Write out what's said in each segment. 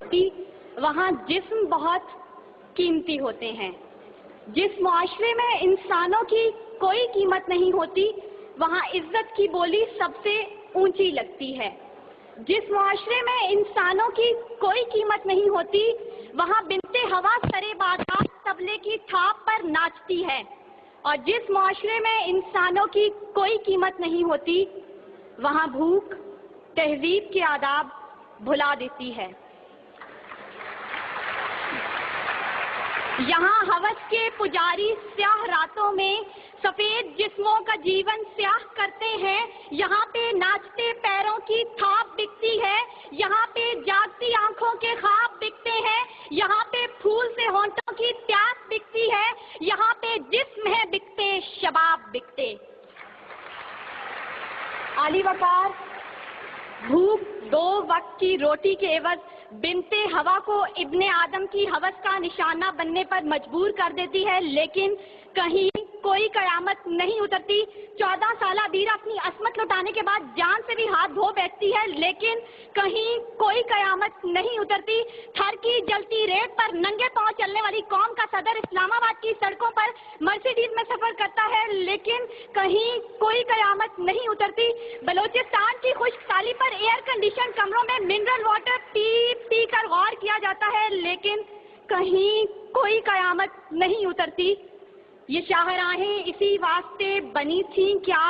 ہوتی وہاں جسم بہت قیمتی ہوتے ہیں۔ جس معاشرے میں انسانوں کی کوئی قیمت نہیں ہوتی وہاں عزت کی بولی سب سے اونچی لگتی ہے۔ جس معاشرے میں انسانوں کی کوئی قیمت نہیں ہوتی وہاں بنت ہوا سرے بازار طبلے کی تھاپ پر ناچتی ہے، اور جس معاشرے میں انسانوں کی کوئی قیمت نہیں ہوتی وہاں بھوک تہذیب کے آداب بھلا دیتی ہے۔ یہاں ہوس کے پجاری سیاہ راتوں میں سفید جسموں کا جیون سیاہ کرتے ہیں، یہاں پہ ناچتے پیروں کی تھاپ بکتی ہے، یہاں پہ جاگتی آنکھوں کے خواب بکتے ہیں، یہاں پہ پھول سے ہونٹوں کی پیاس بکتی ہے، یہاں پہ جسم ہے بکتے شباب بکتے۔ عالی وقار بھوک 2 وقت کی روٹی کے عوض بنت ہوا کو ابن آدم کی ہوس کا نشانہ بننے پر مجبور کر دیتی ہے، لیکن کہیں کوئی قیامت نہیں اترتی۔ 14 سالہ بیرہ اپنی عصمت لٹانے کے بعد جان سے بھی ہاتھ دھو بیٹھتی ہے، لیکن کہیں کوئی قیامت نہیں اترتی۔ تھر کی جلتی ریت پر ننگے پاؤں چلنے والی قوم کا صدر اسلام آباد کی سڑکوں پر مرسیڈیز میں سفر کرتا ہے، لیکن کہیں کوئی قیامت نہیں اترتی۔ بلوچستان کی خشک سالی پر ایئر کنڈیشن کمروں میں منرل واٹر پی پی کر غور کیا جاتا ہے، لیکن کہیں کوئی قیامت نہیں اترتی۔ یہ شاہراہیں اسی واسطے بنی تھیں کیا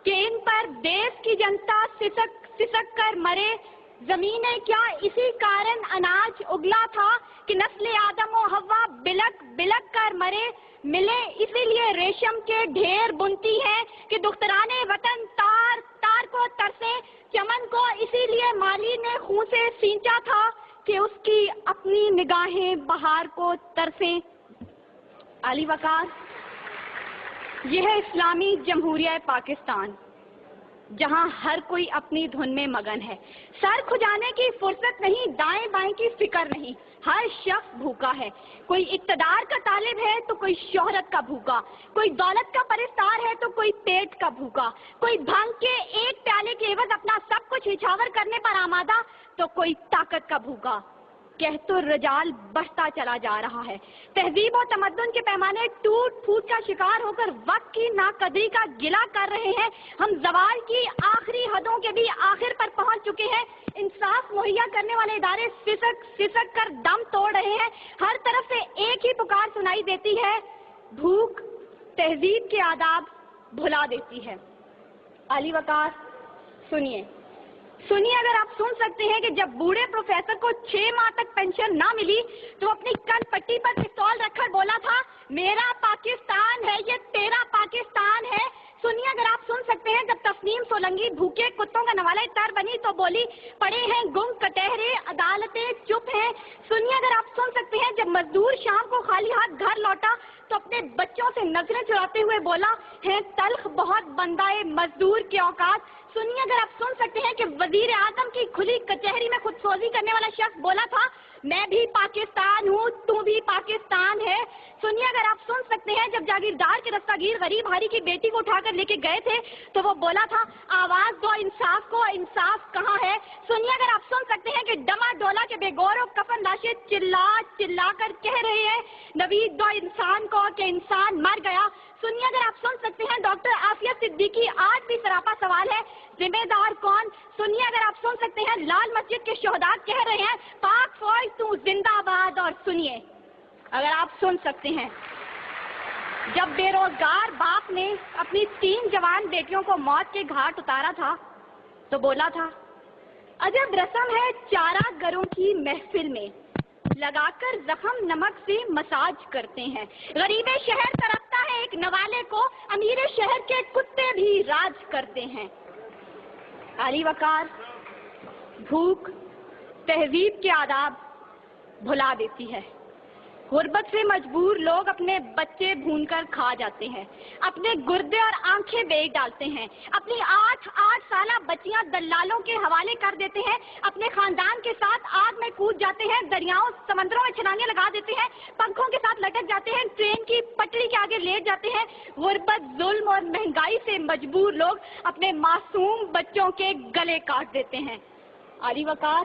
کہ ان پر دیس کی جنتا سسک کر مرے؟ زمینیں کیا اسی کارن اناج اگلا تھا کہ نسل آدم و حوا بلک بلک کر مرے؟ ملے اسی لیے ریشم کے ڈھیر بنتی ہیں کہ دخترانے وطن تار تار کو ترسیں، چمن کو اسی لیے مالی نے خون سے سینچا تھا کہ اس کی اپنی نگاہیں بہار کو ترسیں۔ عالی وقار یہ ہے اسلامی جمہوریہ پاکستان، جہاں ہر کوئی اپنی دھن میں مگن ہے، سر کھجانے کی فرصت نہیں، دائیں بائیں کی فکر نہیں، ہر شخص بھوکا ہے۔ کوئی اقتدار کا طالب ہے تو کوئی شہرت کا بھوکا، کوئی دولت کا پرستار ہے تو کوئی پیٹ کا بھوکا، کوئی بھنگ کے ایک پیالے کے عوض اپنا سب کچھ نچھاور کرنے پر آمادہ تو کوئی طاقت کا بھوکا۔ کہت الرجال بڑھتا چلا جا رہا ہے، تہذیب و تمدن کے پیمانے ٹوٹ پھوٹ کا شکار ہو کر وقت کی ناقدری کا گلہ کر رہے ہیں، ہم زوال کی آخری حدوں کے بھی آخر پر پہنچ چکے ہیں، انصاف مہیا کرنے والے ادارے سسک کر دم توڑ رہے ہیں، ہر طرف سے ایک ہی پکار سنائی دیتی ہے، بھوک تہذیب کے آداب بھلا دیتی ہے۔ عالی وقار سنیے، اگر آپ سن سکتے ہیں کہ جب بوڑھے پروفیسر کو 6 ماہ تک پینشن نہ ملی تو اپنی کن پٹی پر پستول رکھ کر بولا تھا، میرا پاکستان ہے یہ تیرا پاکستان ہے۔ سنیے اگر آپ سن سکتے ہیں جب تسنیم سولنگی بھوکے کتوں کا نوالہ تر بنی تو بولی، پڑے ہیں گم کٹہرے عدالتیں چپ ہیں۔ سنیے اگر آپ سن سکتے ہیں جب مزدور شام کو خالی ہاتھ گھر لوٹا تو اپنے بچوں سے نظریں چراتے ہوئے بولا، ہے تلخ بہت بندائے مزدور کے اوقات۔ سنیے اگر آپ سن سکتے ہیں کہ وزیر اعظم کی کھلی کچہری میں خود سوزی کرنے والا شخص بولا تھا، میں بھی پاکستان ہوں تو بھی پاکستان ہے۔ سنیے اگر آپ سن سکتے ہیں جب جاگیردار کے دستگیر غریب ہاری کی بیٹی کو اٹھا کر لے کے گئے تھے تو وہ بولا تھا، آواز دو انصاف کو، انصاف کہاں ہے؟ سنیے اگر آپ سن سکتے ہیں کہ ڈما ڈولا کے بے گور و کفن لاشیں چلا چلا کر کہہ رہے ہیں، نوید دو انسان کو کہ انسان مر گیا۔ سنیے اگر آپ سن سکتے ہیں ڈاکٹر عافیہ صدیقی آج بھی سراپا سوال ہے، ذمہ دار کون؟ سنیے اگر آپ سن سکتے ہیں لال مسجد کے شہداء کہہ رہے ہیں، پاک فوج تو زندہ باد۔ اور سنیے اگر آپ سن سکتے ہیں جب بے روزگار باپ نے اپنی 3 جوان بیٹیوں کو موت کے گھاٹ اتارا تھا تو بولا تھا، عجب رسم ہے چارہ گروں کی محفل میں، لگا کر زخم نمک سے مساج کرتے ہیں، غریب شہر تڑپتا ہے ایک نوالے کو، امیر شہر کے کتے بھی راج کرتے ہیں۔ عالی وقار بھوک تہذیب کے آداب بھلا دیتی ہے۔ غربت سے مجبور لوگ اپنے بچے بھون کر کھا جاتے ہیں، اپنے گردے اور آنکھیں بیچ ڈالتے ہیں، اپنی 8 سالہ بچیاں دلالوں کے حوالے کر دیتے ہیں، اپنے خاندان کے ساتھ آگ میں کود جاتے ہیں، دریاؤں سمندروں میں چھلانگیں لگا دیتے ہیں، پنکھوں کے ساتھ لٹک جاتے ہیں، ٹرین کی پٹری کے آگے لیٹ جاتے ہیں۔ غربت، ظلم اور مہنگائی سے مجبور لوگ اپنے معصوم بچوں کے گلے کاٹ دیتے ہیں۔ عالی وقار